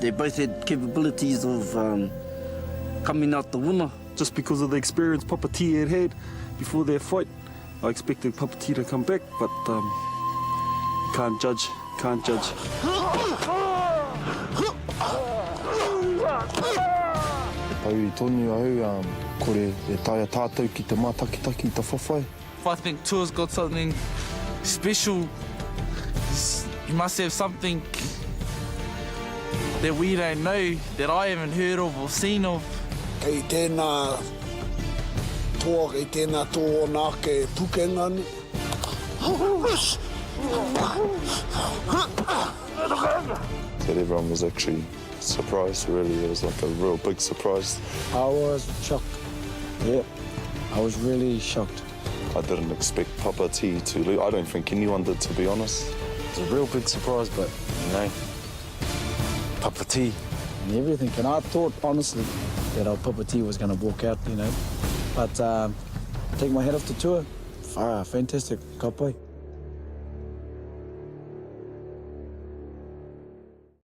They both had capabilities of coming out the winner. Just because of the experience Papa T had before their fight, I expected Papa T to come back, but can't judge. Pau tonu au, kore e taia tātou ki te mātakitaki ta whawhai. I think Toa's got something special. He must have something that we don't know, that I haven't heard of or seen of. Kei tēnā toa, kei tēnā toa nā ke pukenga ni. That everyone was actually surprised, really. It was like a real big surprise. I was shocked. Yeah, I was really shocked. I didn't expect Papa T to lose. I don't think anyone did, to be honest. It's a real big surprise, but, you know, Papa T and everything. And I thought, honestly, that our Papa T was going to walk out, you know. But take my hat off to Toa. Fantastic. Ka pai.